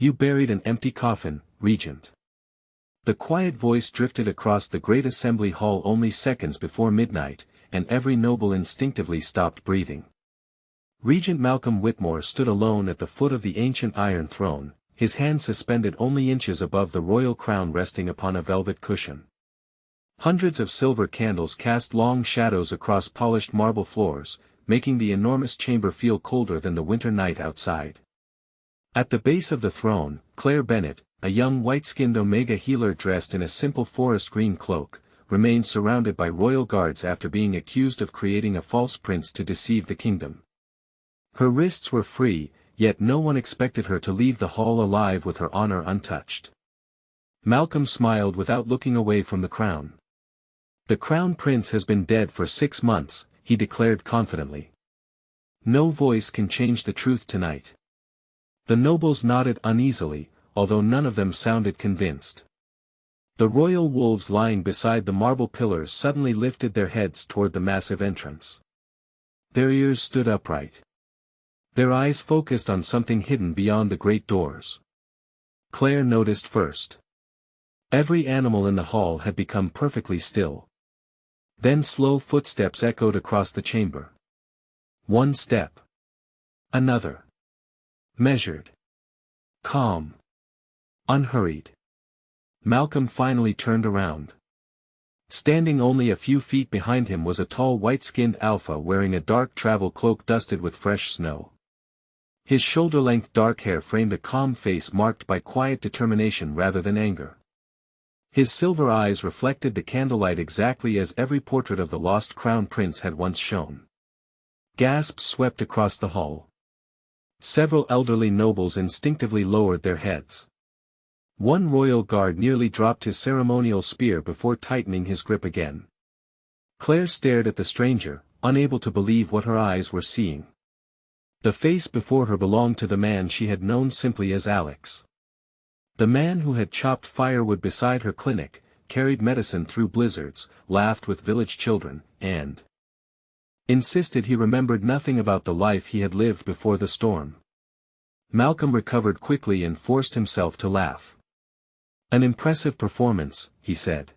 You buried an empty coffin, Regent. The quiet voice drifted across the great assembly hall only seconds before midnight, and every noble instinctively stopped breathing. Regent Malcolm Whitmore stood alone at the foot of the ancient iron throne, his hand suspended only inches above the royal crown resting upon a velvet cushion. Hundreds of silver candles cast long shadows across polished marble floors, making the enormous chamber feel colder than the winter night outside. At the base of the throne, Claire Bennett, a young white-skinned Omega healer dressed in a simple forest green cloak, remained surrounded by royal guards after being accused of creating a false prince to deceive the kingdom. Her wrists were free, yet no one expected her to leave the hall alive with her honor untouched. Malcolm smiled without looking away from the crown. The crown prince has been dead for 6 months, he declared confidently. No voice can change the truth tonight. The nobles nodded uneasily, although none of them sounded convinced. The royal wolves lying beside the marble pillars suddenly lifted their heads toward the massive entrance. Their ears stood upright. Their eyes focused on something hidden beyond the great doors. Claire noticed first. Every animal in the hall had become perfectly still. Then slow footsteps echoed across the chamber. One step. Another. Measured. Calm. Unhurried. Malcolm finally turned around. Standing only a few feet behind him was a tall white-skinned alpha wearing a dark travel cloak dusted with fresh snow. His shoulder-length dark hair framed a calm face marked by quiet determination rather than anger. His silver eyes reflected the candlelight exactly as every portrait of the lost crown prince had once shown. Gasps swept across the hall. Several elderly nobles instinctively lowered their heads. One royal guard nearly dropped his ceremonial spear before tightening his grip again. Claire stared at the stranger, unable to believe what her eyes were seeing. The face before her belonged to the man she had known simply as Alex. The man who had chopped firewood beside her clinic, carried medicine through blizzards, laughed with village children, and insisted he remembered nothing about the life he had lived before the storm. Malcolm recovered quickly and forced himself to laugh. An impressive performance, he said.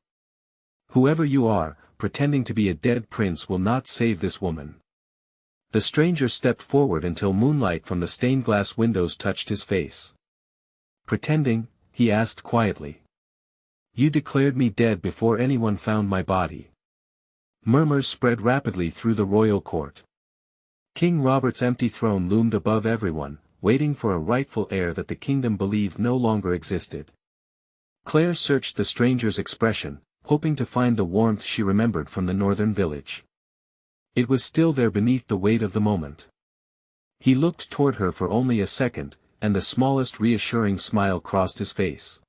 Whoever you are, pretending to be a dead prince will not save this woman. The stranger stepped forward until moonlight from the stained glass windows touched his face. Pretending, he asked quietly. You declared me dead before anyone found my body. Murmurs spread rapidly through the royal court. King Robert's empty throne loomed above everyone, waiting for a rightful heir that the kingdom believed no longer existed. Claire searched the stranger's expression, hoping to find the warmth she remembered from the northern village. It was still there beneath the weight of the moment. He looked toward her for only a second, and the smallest reassuring smile crossed his face.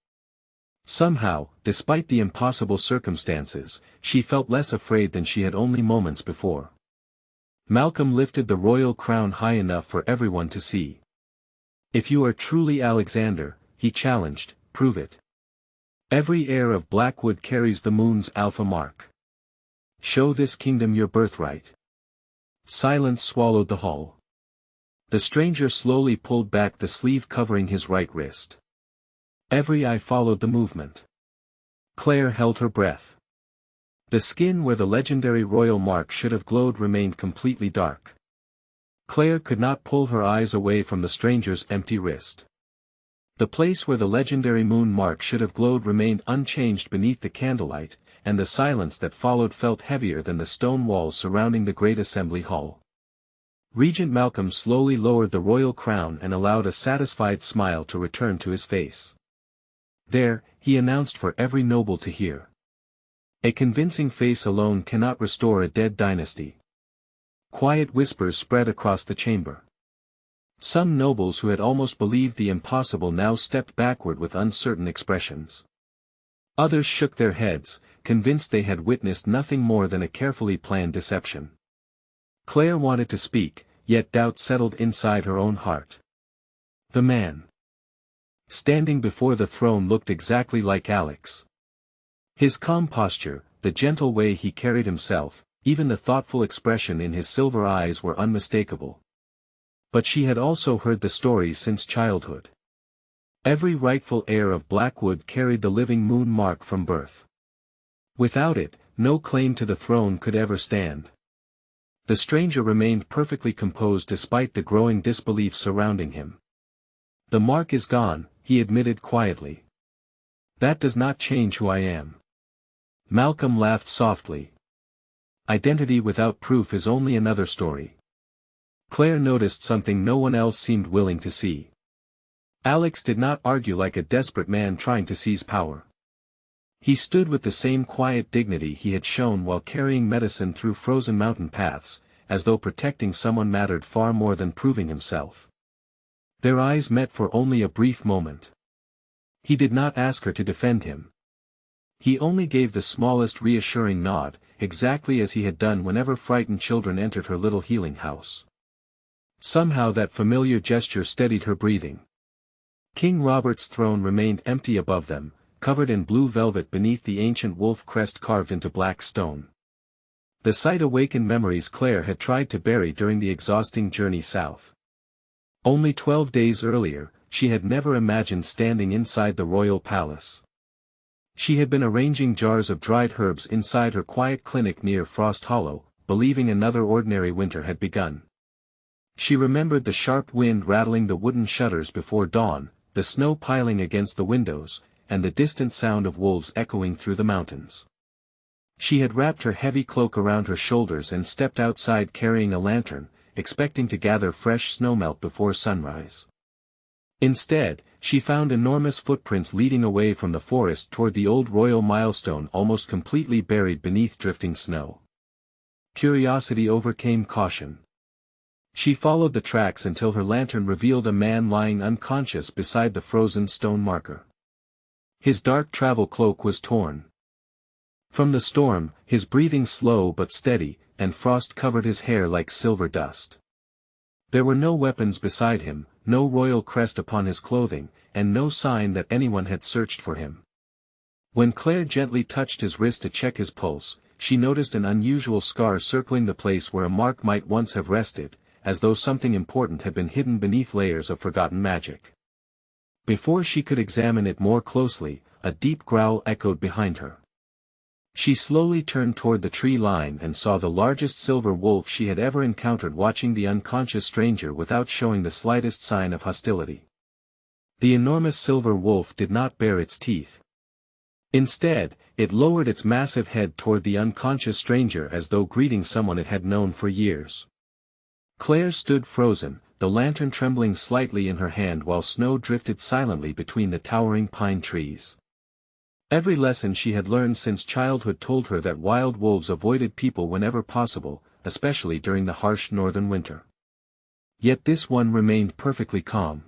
Somehow, despite the impossible circumstances, she felt less afraid than she had only moments before. Malcolm lifted the royal crown high enough for everyone to see. If you are truly Alexander, he challenged, prove it. Every heir of Blackwood carries the moon's alpha mark. Show this kingdom your birthright. Silence swallowed the hall. The stranger slowly pulled back the sleeve covering his right wrist. Every eye followed the movement. Claire held her breath. The skin where the legendary royal mark should have glowed remained completely dark. Claire could not pull her eyes away from the stranger's empty wrist. The place where the legendary moon mark should have glowed remained unchanged beneath the candlelight, and the silence that followed felt heavier than the stone walls surrounding the great assembly hall. Regent Malcolm slowly lowered the royal crown and allowed a satisfied smile to return to his face. There, he announced for every noble to hear. A convincing face alone cannot restore a dead dynasty. Quiet whispers spread across the chamber. Some nobles who had almost believed the impossible now stepped backward with uncertain expressions. Others shook their heads, convinced they had witnessed nothing more than a carefully planned deception. Claire wanted to speak, yet doubt settled inside her own heart. The man standing before the throne looked exactly like Alex. His calm posture, the gentle way he carried himself, even the thoughtful expression in his silver eyes were unmistakable. But she had also heard the stories since childhood. Every rightful heir of Blackwood carried the living moon mark from birth. Without it, no claim to the throne could ever stand. The stranger remained perfectly composed despite the growing disbelief surrounding him. "The mark is gone," he admitted quietly. "That does not change who I am." Malcolm laughed softly. "Identity without proof is only another story." Claire noticed something no one else seemed willing to see. Alex did not argue like a desperate man trying to seize power. He stood with the same quiet dignity he had shown while carrying medicine through frozen mountain paths, as though protecting someone mattered far more than proving himself. Their eyes met for only a brief moment. He did not ask her to defend him. He only gave the smallest reassuring nod, exactly as he had done whenever frightened children entered her little healing house. Somehow that familiar gesture steadied her breathing. King Robert's throne remained empty above them, covered in blue velvet beneath the ancient wolf crest carved into black stone. The sight awakened memories Claire had tried to bury during the exhausting journey south. Only 12 days earlier, she had never imagined standing inside the royal palace. She had been arranging jars of dried herbs inside her quiet clinic near Frost Hollow, believing another ordinary winter had begun. She remembered the sharp wind rattling the wooden shutters before dawn, the snow piling against the windows, and the distant sound of wolves echoing through the mountains. She had wrapped her heavy cloak around her shoulders and stepped outside carrying a lantern, expecting to gather fresh snowmelt before sunrise. Instead, she found enormous footprints leading away from the forest toward the old royal milestone almost completely buried beneath drifting snow. Curiosity overcame caution. She followed the tracks until her lantern revealed a man lying unconscious beside the frozen stone marker. His dark travel cloak was torn. From the storm, his breathing slow but steady, and frost covered his hair like silver dust. There were no weapons beside him, no royal crest upon his clothing, and no sign that anyone had searched for him. When Claire gently touched his wrist to check his pulse, she noticed an unusual scar circling the place where a mark might once have rested, as though something important had been hidden beneath layers of forgotten magic. Before she could examine it more closely, a deep growl echoed behind her. She slowly turned toward the tree line and saw the largest silver wolf she had ever encountered watching the unconscious stranger without showing the slightest sign of hostility. The enormous silver wolf did not bare its teeth. Instead, it lowered its massive head toward the unconscious stranger as though greeting someone it had known for years. Claire stood frozen, the lantern trembling slightly in her hand while snow drifted silently between the towering pine trees. Every lesson she had learned since childhood told her that wild wolves avoided people whenever possible, especially during the harsh northern winter. Yet this one remained perfectly calm.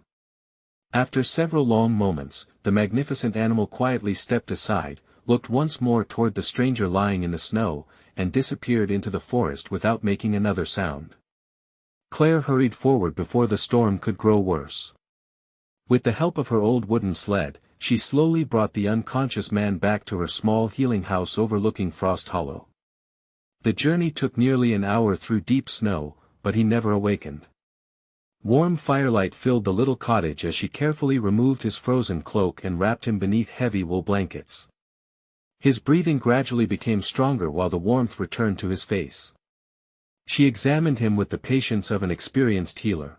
After several long moments, the magnificent animal quietly stepped aside, looked once more toward the stranger lying in the snow, and disappeared into the forest without making another sound. Claire hurried forward before the storm could grow worse. With the help of her old wooden sled, she slowly brought the unconscious man back to her small healing house overlooking Frost Hollow. The journey took nearly an hour through deep snow, but he never awakened. Warm firelight filled the little cottage as she carefully removed his frozen cloak and wrapped him beneath heavy wool blankets. His breathing gradually became stronger while the warmth returned to his face. She examined him with the patience of an experienced healer.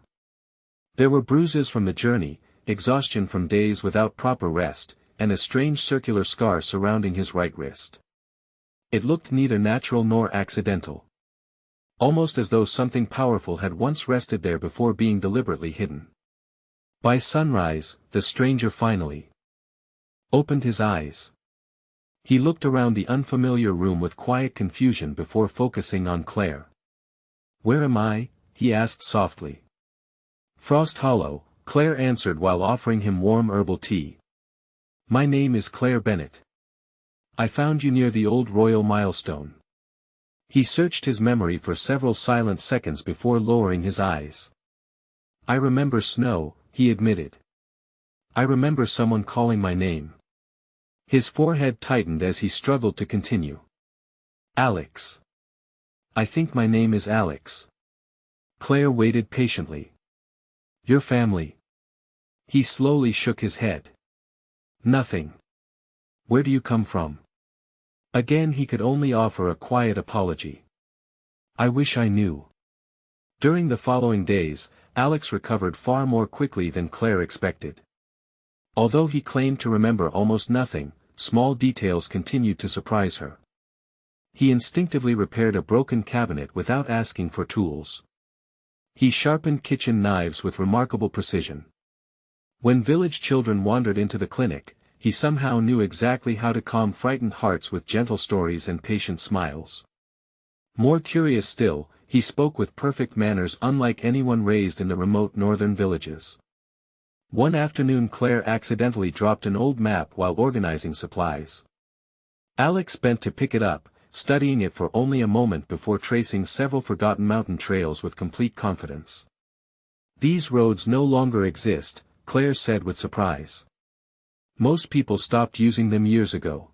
There were bruises from the journey, exhaustion from days without proper rest, and a strange circular scar surrounding his right wrist. It looked neither natural nor accidental. Almost as though something powerful had once rested there before being deliberately hidden. By sunrise, the stranger finally opened his eyes. He looked around the unfamiliar room with quiet confusion before focusing on Claire. "Where am I?" he asked softly. "Frost Hollow," Claire answered while offering him warm herbal tea. "My name is Claire Bennett. I found you near the old royal milestone." He searched his memory for several silent seconds before lowering his eyes. "I remember snow," he admitted. "I remember someone calling my name." His forehead tightened as he struggled to continue. "Alex. I think my name is Alex." Claire waited patiently. "Your family." He slowly shook his head. Nothing. Where do you come from? Again he could only offer a quiet apology. I wish I knew. During the following days, Alex recovered far more quickly than Claire expected. Although he claimed to remember almost nothing, small details continued to surprise her. He instinctively repaired a broken cabinet without asking for tools. He sharpened kitchen knives with remarkable precision. When village children wandered into the clinic, he somehow knew exactly how to calm frightened hearts with gentle stories and patient smiles. More curious still, he spoke with perfect manners unlike anyone raised in the remote northern villages. One afternoon Claire accidentally dropped an old map while organizing supplies. Alex bent to pick it up, studying it for only a moment before tracing several forgotten mountain trails with complete confidence. These roads no longer exist, Claire said with surprise. Most people stopped using them years ago.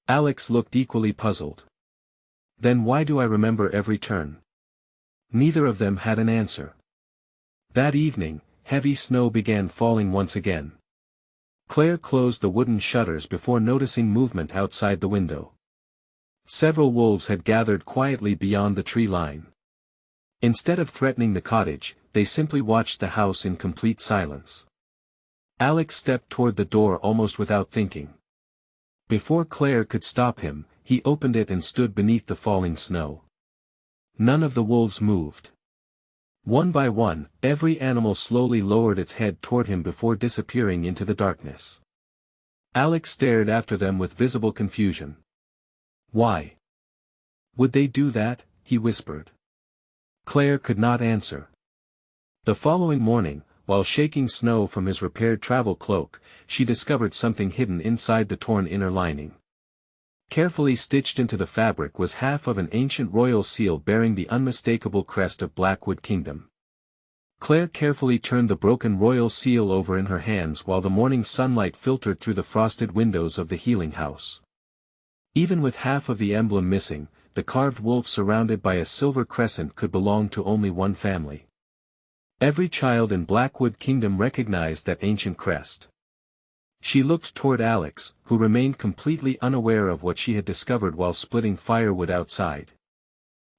Alex looked equally puzzled. Then why do I remember every turn? Neither of them had an answer. That evening, heavy snow began falling once again. Claire closed the wooden shutters before noticing movement outside the window. Several wolves had gathered quietly beyond the tree line. Instead of threatening the cottage, they simply watched the house in complete silence. Alex stepped toward the door almost without thinking. Before Claire could stop him, he opened it and stood beneath the falling snow. None of the wolves moved. One by one, every animal slowly lowered its head toward him before disappearing into the darkness. Alex stared after them with visible confusion. Why would they do that? He whispered. Claire could not answer. The following morning, while shaking snow from his repaired travel cloak, she discovered something hidden inside the torn inner lining. Carefully stitched into the fabric was half of an ancient royal seal bearing the unmistakable crest of Blackwood Kingdom. Claire carefully turned the broken royal seal over in her hands while the morning sunlight filtered through the frosted windows of the healing house. Even with half of the emblem missing, the carved wolf surrounded by a silver crescent could belong to only one family. Every child in Blackwood Kingdom recognized that ancient crest. She looked toward Alex, who remained completely unaware of what she had discovered while splitting firewood outside.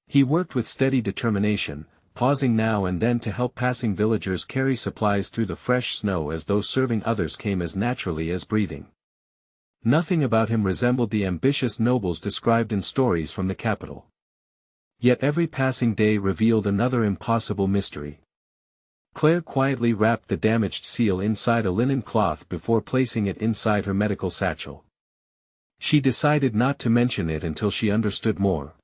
He worked with steady determination, pausing now and then to help passing villagers carry supplies through the fresh snow as though serving others came as naturally as breathing. Nothing about him resembled the ambitious nobles described in stories from the capital. Yet every passing day revealed another impossible mystery. Claire quietly wrapped the damaged seal inside a linen cloth before placing it inside her medical satchel. She decided not to mention it until she understood more.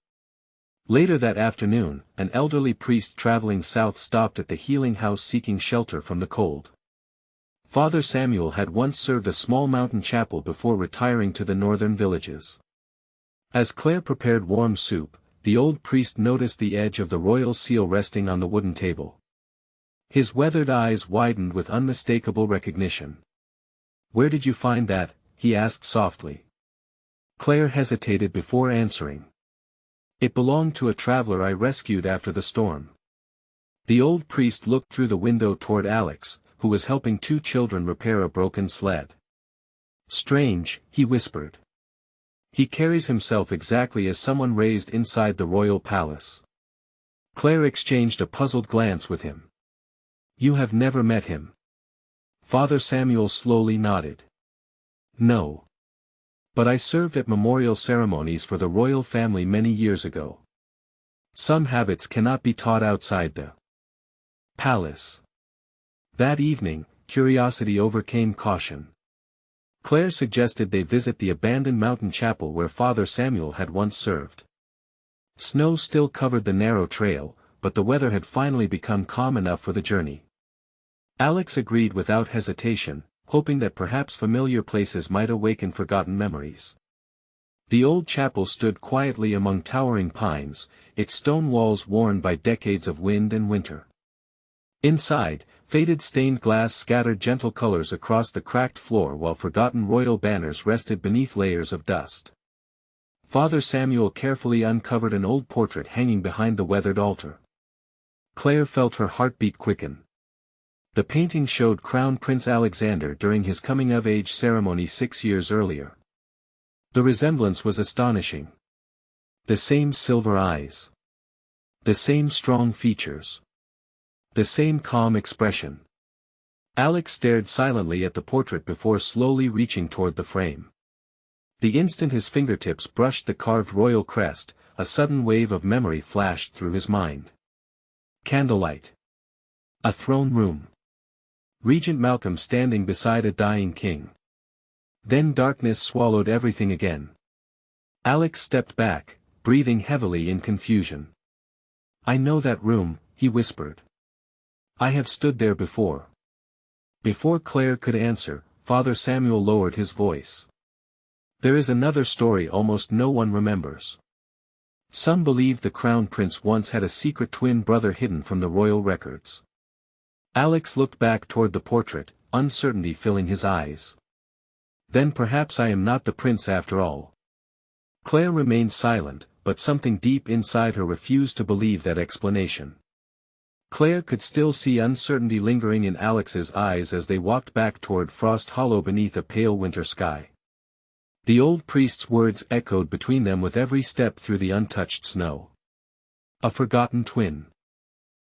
Later that afternoon, an elderly priest traveling south stopped at the healing house seeking shelter from the cold. Father Samuel had once served a small mountain chapel before retiring to the northern villages. As Claire prepared warm soup, the old priest noticed the edge of the royal seal resting on the wooden table. His weathered eyes widened with unmistakable recognition. "Where did you find that?" he asked softly. Claire hesitated before answering. "It belonged to a traveler I rescued after the storm." The old priest looked through the window toward Alex, who was helping two children repair a broken sled. "Strange," he whispered. "He carries himself exactly as someone raised inside the royal palace." Claire exchanged a puzzled glance with him. "You have never met him?" Father Samuel slowly nodded. "No. But I served at memorial ceremonies for the royal family many years ago. Some habits cannot be taught outside the palace." That evening, curiosity overcame caution. Claire suggested they visit the abandoned mountain chapel where Father Samuel had once served. Snow still covered the narrow trail, but the weather had finally become calm enough for the journey. Alex agreed without hesitation, hoping that perhaps familiar places might awaken forgotten memories. The old chapel stood quietly among towering pines, its stone walls worn by decades of wind and winter. Inside, faded stained glass scattered gentle colors across the cracked floor while forgotten royal banners rested beneath layers of dust. Father Samuel carefully uncovered an old portrait hanging behind the weathered altar. Claire felt her heartbeat quicken. The painting showed Crown Prince Alexander during his coming-of-age ceremony 6 years earlier. The resemblance was astonishing. The same silver eyes. The same strong features. The same calm expression. Alex stared silently at the portrait before slowly reaching toward the frame. The instant his fingertips brushed the carved royal crest, a sudden wave of memory flashed through his mind. Candlelight. A throne room. Regent Malcolm standing beside a dying king. Then darkness swallowed everything again. Alex stepped back, breathing heavily in confusion. "I know that room," he whispered. "I have stood there before." Before Claire could answer, Father Samuel lowered his voice. "There is another story almost no one remembers. Some believe the Crown Prince once had a secret twin brother hidden from the royal records." Alex looked back toward the portrait, uncertainty filling his eyes. "Then perhaps I am not the prince after all." Claire remained silent, but something deep inside her refused to believe that explanation. Claire could still see uncertainty lingering in Alex's eyes as they walked back toward Frost Hollow beneath a pale winter sky. The old priest's words echoed between them with every step through the untouched snow. A forgotten twin.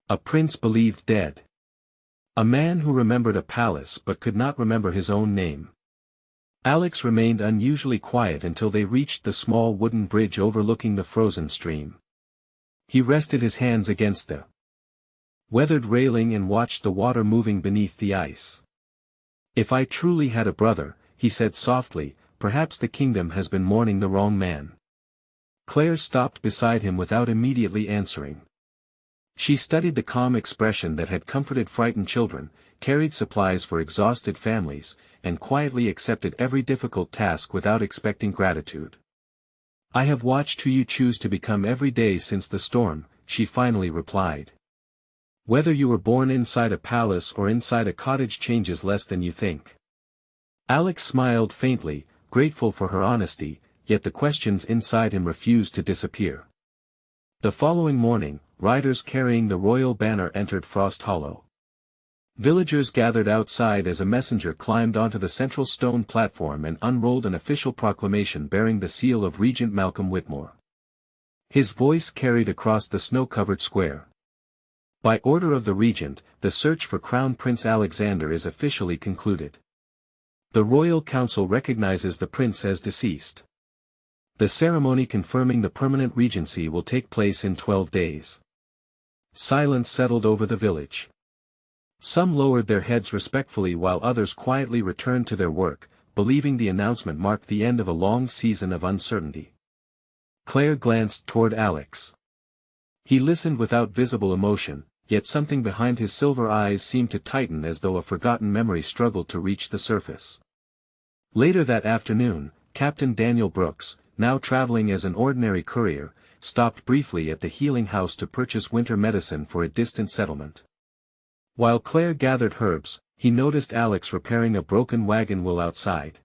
A prince believed dead. A man who remembered a palace but could not remember his own name. Alex remained unusually quiet until they reached the small wooden bridge overlooking the frozen stream. He rested his hands against the weathered railing and watched the water moving beneath the ice. "If I truly had a brother," he said softly, "perhaps the kingdom has been mourning the wrong man." Claire stopped beside him without immediately answering. She studied the calm expression that had comforted frightened children, carried supplies for exhausted families, and quietly accepted every difficult task without expecting gratitude. "I have watched who you choose to become every day since the storm," she finally replied. "Whether you were born inside a palace or inside a cottage changes less than you think." Alex smiled faintly, grateful for her honesty, yet the questions inside him refused to disappear. The following morning, riders carrying the royal banner entered Frost Hollow. Villagers gathered outside as a messenger climbed onto the central stone platform and unrolled an official proclamation bearing the seal of Regent Malcolm Whitmore. His voice carried across the snow-covered square. "By order of the Regent, the search for Crown Prince Alexander is officially concluded. The Royal Council recognizes the prince as deceased. The ceremony confirming the permanent regency will take place in 12 days. Silence settled over the village. Some lowered their heads respectfully while others quietly returned to their work, believing the announcement marked the end of a long season of uncertainty. Claire glanced toward Alex. He listened without visible emotion, yet something behind his silver eyes seemed to tighten as though a forgotten memory struggled to reach the surface. Later that afternoon, Captain Daniel Brooks, now traveling as an ordinary courier, stopped briefly at the healing house to purchase winter medicine for a distant settlement. While Claire gathered herbs, he noticed Alex repairing a broken wagon wheel outside.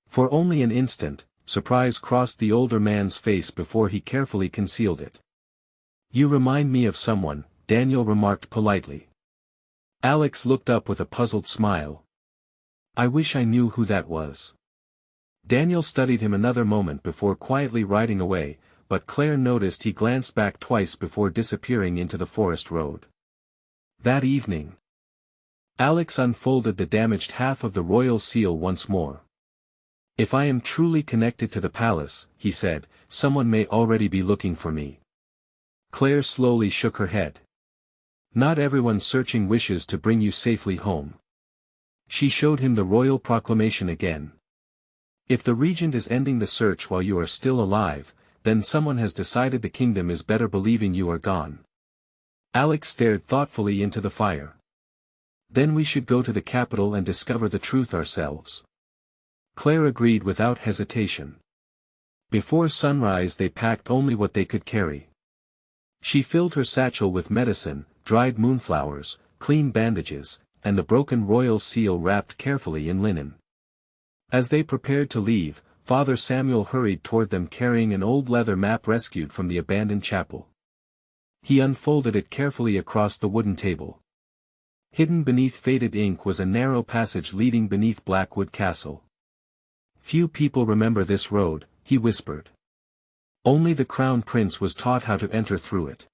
For only an instant, surprise crossed the older man's face before he carefully concealed it. "You remind me of someone," Daniel remarked politely. Alex looked up with a puzzled smile. "I wish I knew who that was." Daniel studied him another moment before quietly riding away, but Claire noticed he glanced back twice before disappearing into the forest road. That evening, Alex unfolded the damaged half of the royal seal once more. "If I am truly connected to the palace," he said, "someone may already be looking for me." Claire slowly shook her head. "Not everyone searching wishes to bring you safely home." She showed him the royal proclamation again. "If the regent is ending the search while you are still alive, then someone has decided the kingdom is better believing you are gone." Alex stared thoughtfully into the fire. "Then we should go to the capital and discover the truth ourselves." Claire agreed without hesitation. Before sunrise they packed only what they could carry. She filled her satchel with medicine, dried moonflowers, clean bandages, and the broken royal seal wrapped carefully in linen. As they prepared to leave, Father Samuel hurried toward them carrying an old leather map rescued from the abandoned chapel. He unfolded it carefully across the wooden table. Hidden beneath faded ink was a narrow passage leading beneath Blackwood Castle. Few people remember this road, he whispered. Only the Crown Prince was taught how to enter through it.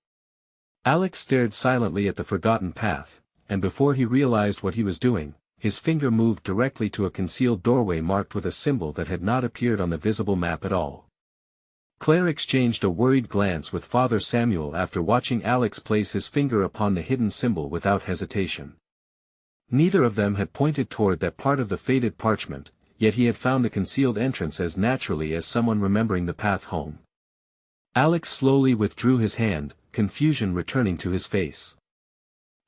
Alex stared silently at the forgotten path, and before he realized what he was doing, his finger moved directly to a concealed doorway marked with a symbol that had not appeared on the visible map at all. Claire exchanged a worried glance with Father Samuel after watching Alex place his finger upon the hidden symbol without hesitation. Neither of them had pointed toward that part of the faded parchment, yet he had found the concealed entrance as naturally as someone remembering the path home. Alex slowly withdrew his hand, confusion returning to his face.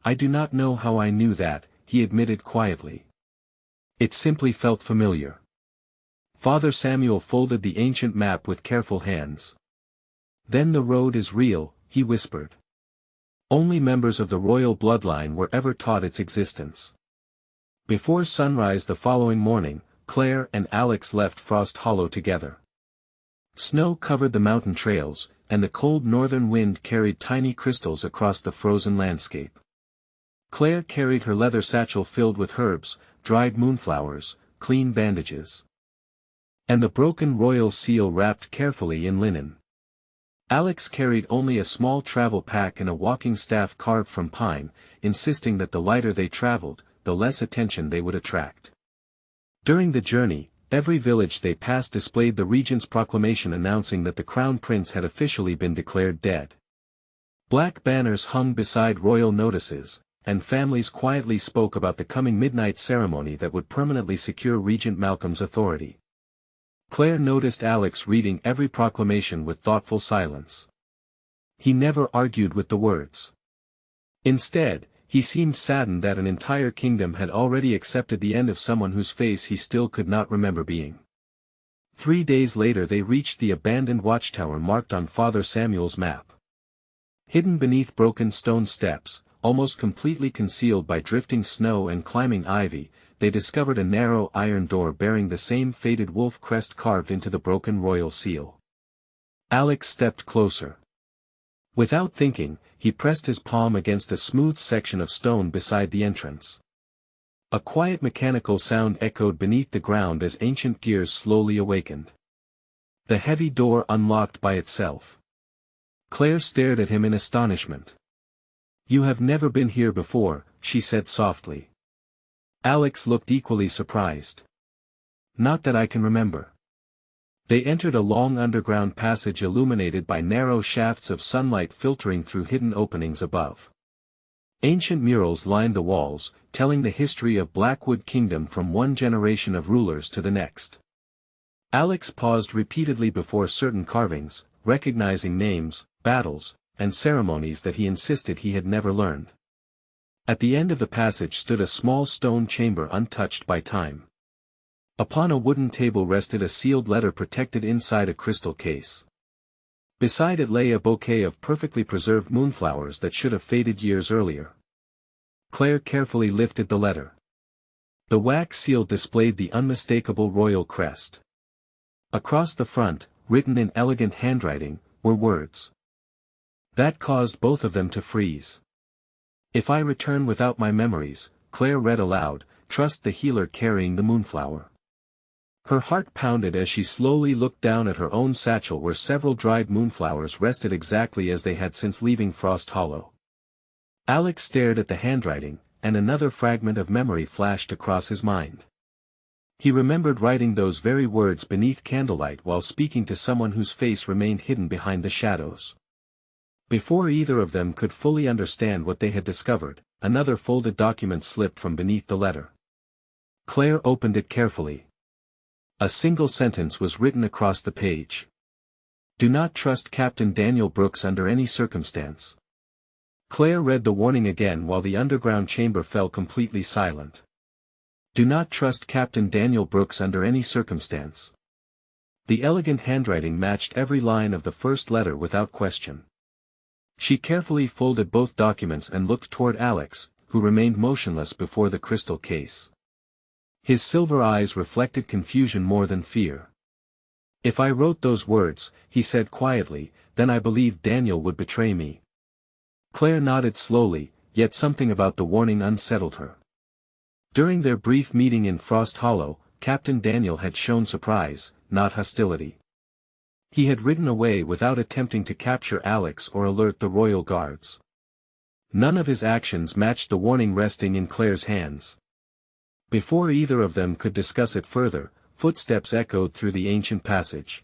"I do not know how I knew that," he admitted quietly. "It simply felt familiar." Father Samuel folded the ancient map with careful hands. "Then the road is real," he whispered. "Only members of the royal bloodline were ever taught its existence." Before sunrise the following morning, Claire and Alex left Frost Hollow together. Snow covered the mountain trails, and the cold northern wind carried tiny crystals across the frozen landscape. Claire carried her leather satchel filled with herbs, dried moonflowers, clean bandages, and the broken royal seal wrapped carefully in linen. Alex carried only a small travel pack and a walking staff carved from pine, insisting that the lighter they traveled, the less attention they would attract. During the journey, every village they passed displayed the Regent's proclamation announcing that the Crown Prince had officially been declared dead. Black banners hung beside royal notices, and families quietly spoke about the coming midnight ceremony that would permanently secure Regent Malcolm's authority. Claire noticed Alex reading every proclamation with thoughtful silence. He never argued with the words. Instead, he seemed saddened that an entire kingdom had already accepted the end of someone whose face he still could not remember being. 3 days later they reached the abandoned watchtower marked on Father Samuel's map. Hidden beneath broken stone steps, almost completely concealed by drifting snow and climbing ivy, they discovered a narrow iron door bearing the same faded wolf crest carved into the broken royal seal. Alex stepped closer. Without thinking, he pressed his palm against a smooth section of stone beside the entrance. A quiet mechanical sound echoed beneath the ground as ancient gears slowly awakened. The heavy door unlocked by itself. Claire stared at him in astonishment. "You have never been here before," she said softly. Alex looked equally surprised. "Not that I can remember." They entered a long underground passage illuminated by narrow shafts of sunlight filtering through hidden openings above. Ancient murals lined the walls, telling the history of Blackwood Kingdom from one generation of rulers to the next. Alex paused repeatedly before certain carvings, recognizing names, battles, and ceremonies that he insisted he had never learned. At the end of the passage stood a small stone chamber untouched by time. Upon a wooden table rested a sealed letter protected inside a crystal case. Beside it lay a bouquet of perfectly preserved moonflowers that should have faded years earlier. Claire carefully lifted the letter. The wax seal displayed the unmistakable royal crest. Across the front, written in elegant handwriting, were words that caused both of them to freeze. "If I return without my memories," Claire read aloud, "trust the healer carrying the moonflower." Her heart pounded as she slowly looked down at her own satchel where several dried moonflowers rested exactly as they had since leaving Frost Hollow. Alex stared at the handwriting, and another fragment of memory flashed across his mind. He remembered writing those very words beneath candlelight while speaking to someone whose face remained hidden behind the shadows. Before either of them could fully understand what they had discovered, another folded document slipped from beneath the letter. Claire opened it carefully. A single sentence was written across the page. "Do not trust Captain Daniel Brooks under any circumstance." Claire read the warning again while the underground chamber fell completely silent. "Do not trust Captain Daniel Brooks under any circumstance." The elegant handwriting matched every line of the first letter without question. She carefully folded both documents and looked toward Alex, who remained motionless before the crystal case. His silver eyes reflected confusion more than fear. "If I wrote those words," he said quietly, "then I believed Daniel would betray me." Claire nodded slowly, yet something about the warning unsettled her. During their brief meeting in Frost Hollow, Captain Daniel had shown surprise, not hostility. He had ridden away without attempting to capture Alex or alert the royal guards. None of his actions matched the warning resting in Claire's hands. Before either of them could discuss it further, footsteps echoed through the ancient passage.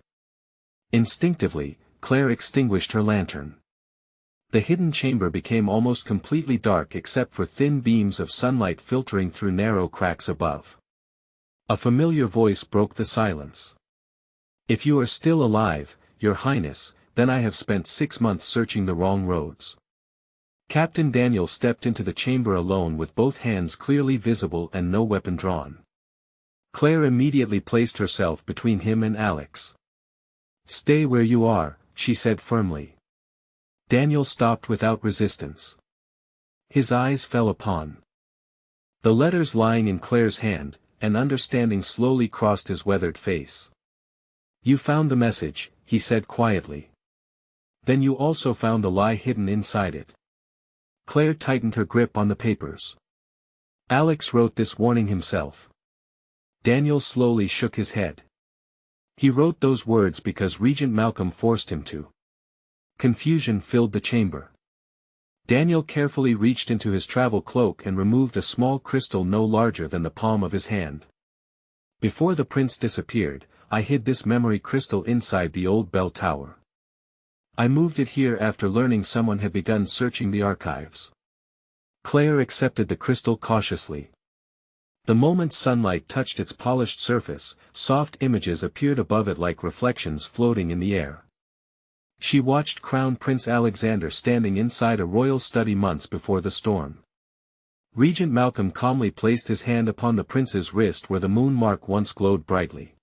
Instinctively, Claire extinguished her lantern. The hidden chamber became almost completely dark except for thin beams of sunlight filtering through narrow cracks above. A familiar voice broke the silence. "If you are still alive, Your Highness, then I have spent 6 months searching the wrong roads." Captain Daniel stepped into the chamber alone with both hands clearly visible and no weapon drawn. Claire immediately placed herself between him and Alex. "Stay where you are," she said firmly. Daniel stopped without resistance. His eyes fell upon the letters lying in Claire's hand, and understanding slowly crossed his weathered face. "You found the message," he said quietly. "Then you also found the lie hidden inside it." Claire tightened her grip on the papers. "Alex wrote this warning himself." Daniel slowly shook his head. "He wrote those words because Regent Malcolm forced him to." Confusion filled the chamber. Daniel carefully reached into his travel cloak and removed a small crystal no larger than the palm of his hand. "Before the prince disappeared, I hid this memory crystal inside the old bell tower. I moved it here after learning someone had begun searching the archives." Claire accepted the crystal cautiously. The moment sunlight touched its polished surface, soft images appeared above it like reflections floating in the air. She watched Crown Prince Alexander standing inside a royal study months before the storm. Regent Malcolm calmly placed his hand upon the prince's wrist where the moon mark once glowed brightly.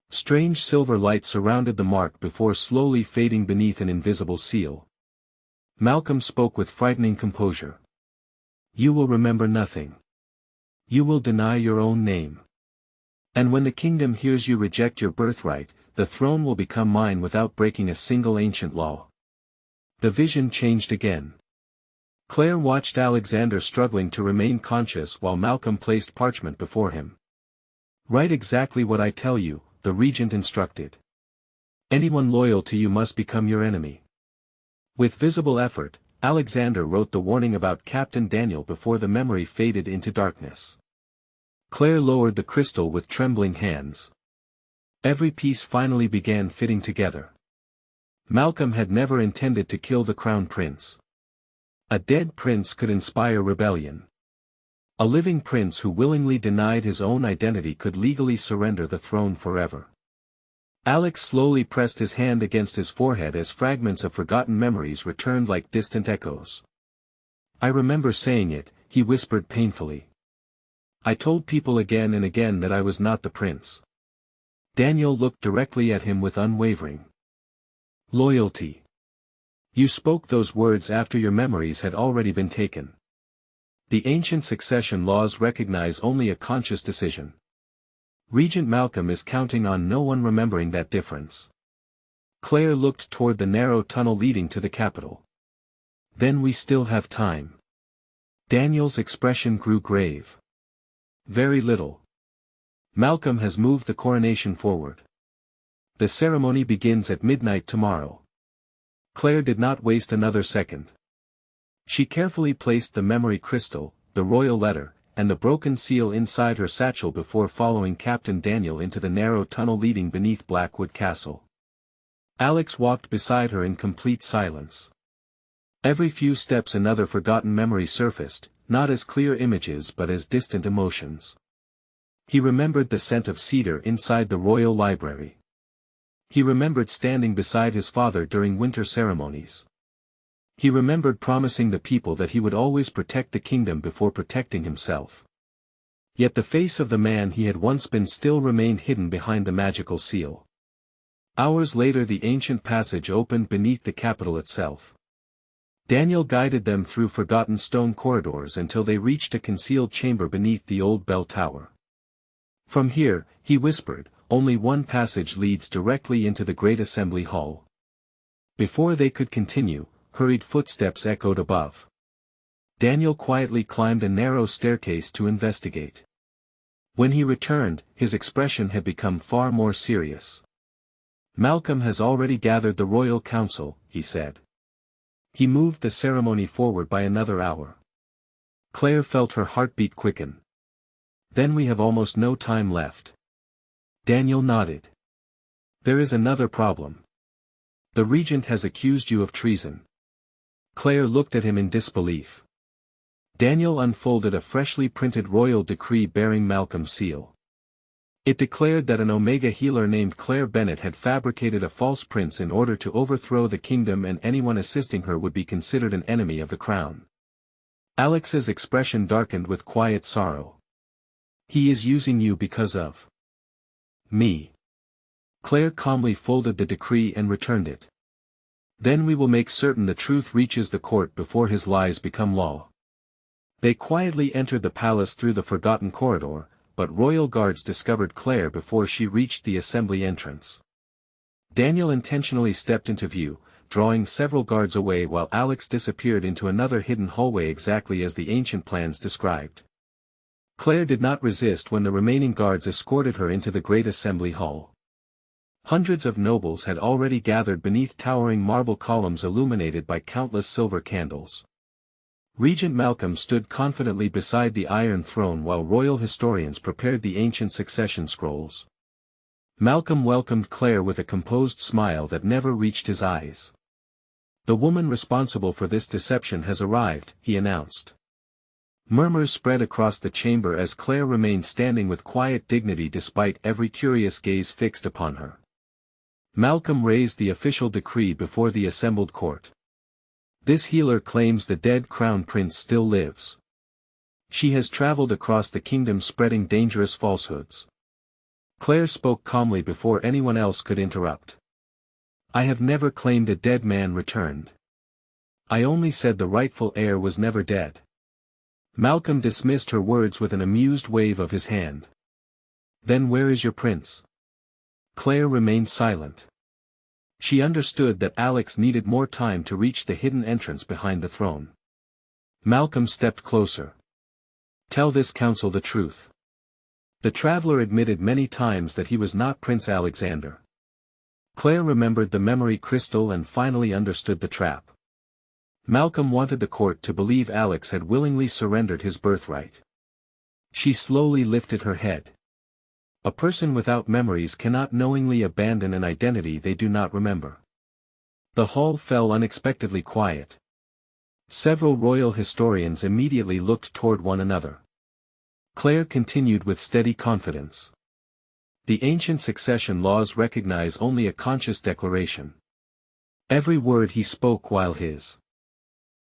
Strange silver light surrounded the mark before slowly fading beneath an invisible seal. Malcolm spoke with frightening composure. "You will remember nothing. You will deny your own name. And when the kingdom hears you reject your birthright, the throne will become mine without breaking a single ancient law." The vision changed again. Claire watched Alexander struggling to remain conscious while Malcolm placed parchment before him. "Write exactly what I tell you," the regent instructed. "Anyone loyal to you must become your enemy." With visible effort, Alexander wrote the warning about Captain Daniel before the memory faded into darkness. Claire lowered the crystal with trembling hands. Every piece finally began fitting together. Malcolm had never intended to kill the crown prince. A dead prince could inspire rebellion. A living prince who willingly denied his own identity could legally surrender the throne forever. Alex slowly pressed his hand against his forehead as fragments of forgotten memories returned like distant echoes. "I remember saying it," he whispered painfully. "I told people again and again that I was not the prince." Daniel looked directly at him with unwavering loyalty. "You spoke those words after your memories had already been taken. The ancient succession laws recognize only a conscious decision. Regent Malcolm is counting on no one remembering that difference." Claire looked toward the narrow tunnel leading to the capital. "Then we still have time." Daniel's expression grew grave. "Very little. Malcolm has moved the coronation forward. The ceremony begins at midnight tomorrow." Claire did not waste another second. She carefully placed the memory crystal, the royal letter, and the broken seal inside her satchel before following Captain Daniel into the narrow tunnel leading beneath Blackwood Castle. Alex walked beside her in complete silence. Every few steps another forgotten memory surfaced, not as clear images but as distant emotions. He remembered the scent of cedar inside the royal library. He remembered standing beside his father during winter ceremonies. He remembered promising the people that he would always protect the kingdom before protecting himself. Yet the face of the man he had once been still remained hidden behind the magical seal. Hours later the ancient passage opened beneath the capital itself. Daniel guided them through forgotten stone corridors until they reached a concealed chamber beneath the old bell tower. "From here," he whispered, "only one passage leads directly into the great assembly hall." Before they could continue, hurried footsteps echoed above. Daniel quietly climbed a narrow staircase to investigate. When he returned, his expression had become far more serious. "Malcolm has already gathered the royal council," he said. He moved the ceremony forward by another hour. Claire felt her heartbeat quicken. "Then we have almost no time left." Daniel nodded. "There is another problem. The regent has accused you of treason." Claire looked at him in disbelief. Daniel unfolded a freshly printed royal decree bearing Malcolm's seal. It declared that an Omega healer named Claire Bennett had fabricated a false prince in order to overthrow the kingdom, and anyone assisting her would be considered an enemy of the crown. Alex's expression darkened with quiet sorrow. "He is using you because of me." Claire calmly folded the decree and returned it. "Then we will make certain the truth reaches the court before his lies become law." They quietly entered the palace through the forgotten corridor, but royal guards discovered Claire before she reached the assembly entrance. Daniel intentionally stepped into view, drawing several guards away while Alex disappeared into another hidden hallway exactly as the ancient plans described. Claire did not resist when the remaining guards escorted her into the great assembly hall. Hundreds of nobles had already gathered beneath towering marble columns illuminated by countless silver candles. Regent Malcolm stood confidently beside the Iron Throne while royal historians prepared the ancient succession scrolls. Malcolm welcomed Claire with a composed smile that never reached his eyes. "The woman responsible for this deception has arrived," he announced. Murmurs spread across the chamber as Claire remained standing with quiet dignity despite every curious gaze fixed upon her. Malcolm raised the official decree before the assembled court. "This healer claims the dead crown prince still lives. She has traveled across the kingdom spreading dangerous falsehoods." Claire spoke calmly before anyone else could interrupt. "I have never claimed a dead man returned. I only said the rightful heir was never dead." Malcolm dismissed her words with an amused wave of his hand. "Then where is your prince?" Claire remained silent. She understood that Alex needed more time to reach the hidden entrance behind the throne. Malcolm stepped closer. "Tell this council the truth." The traveler admitted many times that he was not Prince Alexander. Claire remembered the memory crystal and finally understood the trap. Malcolm wanted the court to believe Alex had willingly surrendered his birthright. She slowly lifted her head. A person without memories cannot knowingly abandon an identity they do not remember. The hall fell unexpectedly quiet. Several royal historians immediately looked toward one another. Claire continued with steady confidence. "The ancient succession laws recognize only a conscious declaration." Every word he spoke while his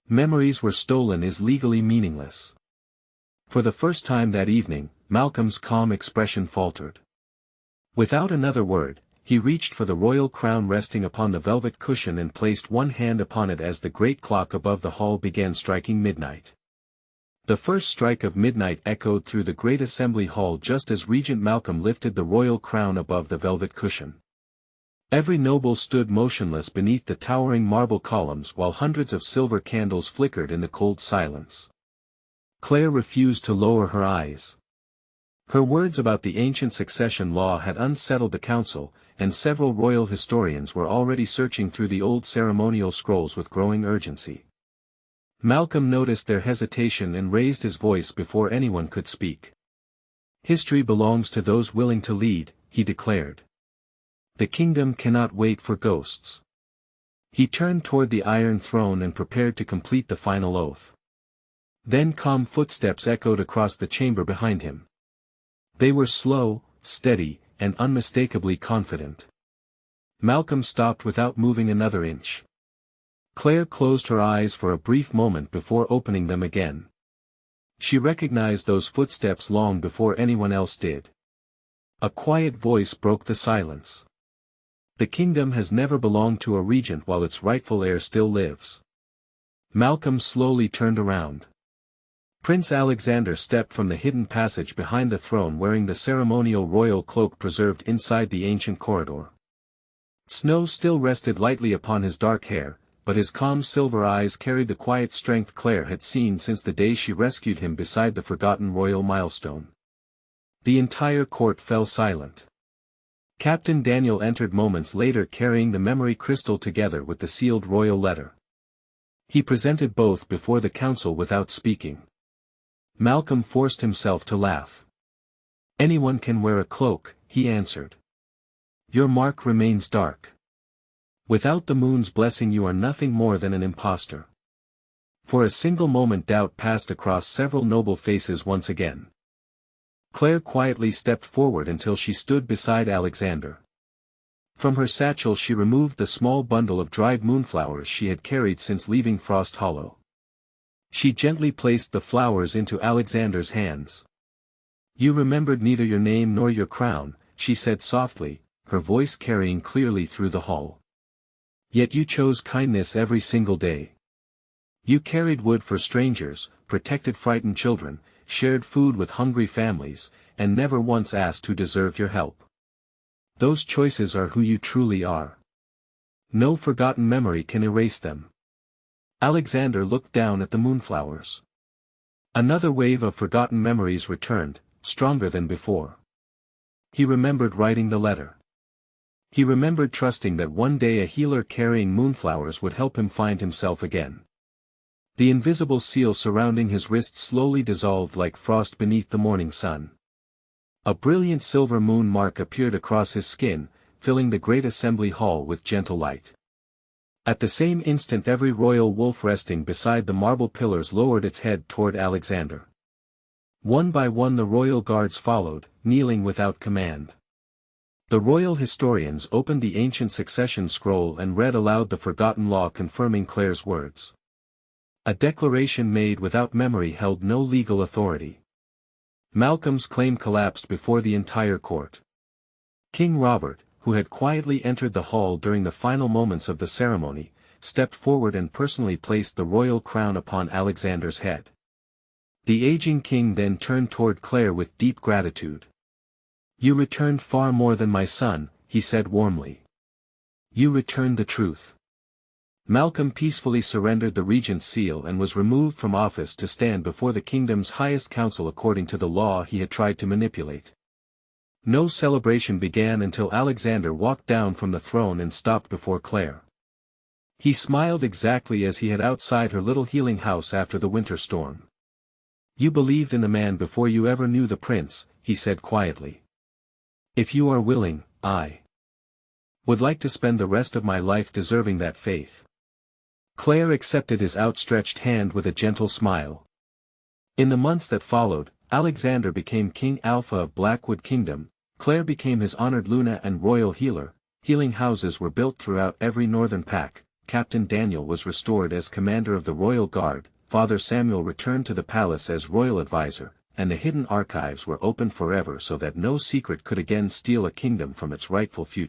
memories were stolen is legally meaningless. For the first time that evening, Malcolm's calm expression faltered. Without another word, he reached for the royal crown resting upon the velvet cushion and placed one hand upon it as the great clock above the hall began striking midnight. The first strike of midnight echoed through the great assembly hall just as Regent Malcolm lifted the royal crown above the velvet cushion. Every noble stood motionless beneath the towering marble columns while hundreds of silver candles flickered in the cold silence. Claire refused to lower her eyes. Her words about the ancient succession law had unsettled the council, and several royal historians were already searching through the old ceremonial scrolls with growing urgency. Malcolm noticed their hesitation and raised his voice before anyone could speak. "History belongs to those willing to lead," he declared. "The kingdom cannot wait for ghosts." He turned toward the Iron Throne and prepared to complete the final oath. Then calm footsteps echoed across the chamber behind him. They were slow, steady, and unmistakably confident. Malcolm stopped without moving another inch. Claire closed her eyes for a brief moment before opening them again. She recognized those footsteps long before anyone else did. A quiet voice broke the silence. "The kingdom has never belonged to a regent while its rightful heir still lives." Malcolm slowly turned around. Prince Alexander stepped from the hidden passage behind the throne wearing the ceremonial royal cloak preserved inside the ancient corridor. Snow still rested lightly upon his dark hair, but his calm silver eyes carried the quiet strength Claire had seen since the day she rescued him beside the forgotten royal milestone. The entire court fell silent. Captain Daniel entered moments later carrying the memory crystal together with the sealed royal letter. He presented both before the council without speaking. Malcolm forced himself to laugh. "Anyone can wear a cloak," he answered. "Your mark remains dark. Without the moon's blessing you are nothing more than an impostor." For a single moment doubt passed across several noble faces once again. Claire quietly stepped forward until she stood beside Alexander. From her satchel she removed the small bundle of dried moonflowers she had carried since leaving Frost Hollow. She gently placed the flowers into Alexander's hands. "You remembered neither your name nor your crown," she said softly, her voice carrying clearly through the hall. "Yet you chose kindness every single day. You carried wood for strangers, protected frightened children, shared food with hungry families, and never once asked who deserved your help. Those choices are who you truly are. No forgotten memory can erase them." Alexander looked down at the moonflowers. Another wave of forgotten memories returned, stronger than before. He remembered writing the letter. He remembered trusting that one day a healer carrying moonflowers would help him find himself again. The invisible seal surrounding his wrist slowly dissolved like frost beneath the morning sun. A brilliant silver moon mark appeared across his skin, filling the great assembly hall with gentle light. At the same instant every royal wolf resting beside the marble pillars lowered its head toward Alexander. One by one the royal guards followed, kneeling without command. The royal historians opened the ancient succession scroll and read aloud the forgotten law confirming Claire's words. A declaration made without memory held no legal authority. Malcolm's claim collapsed before the entire court. King Robert, who had quietly entered the hall during the final moments of the ceremony, stepped forward and personally placed the royal crown upon Alexander's head. The aging king then turned toward Claire with deep gratitude. "You returned far more than my son," he said warmly. "You returned the truth." Malcolm peacefully surrendered the regent's seal and was removed from office to stand before the kingdom's highest council according to the law he had tried to manipulate. No celebration began until Alexander walked down from the throne and stopped before Claire. He smiled exactly as he had outside her little healing house after the winter storm. "You believed in the man before you ever knew the prince," he said quietly. "If you are willing, I would like to spend the rest of my life deserving that faith." Claire accepted his outstretched hand with a gentle smile. In the months that followed, Alexander became King Alpha of Blackwood Kingdom, Claire became his honored Luna and royal healer, healing houses were built throughout every northern pack, Captain Daniel was restored as commander of the royal guard, Father Samuel returned to the palace as royal advisor, and the hidden archives were opened forever so that no secret could again steal a kingdom from its rightful future.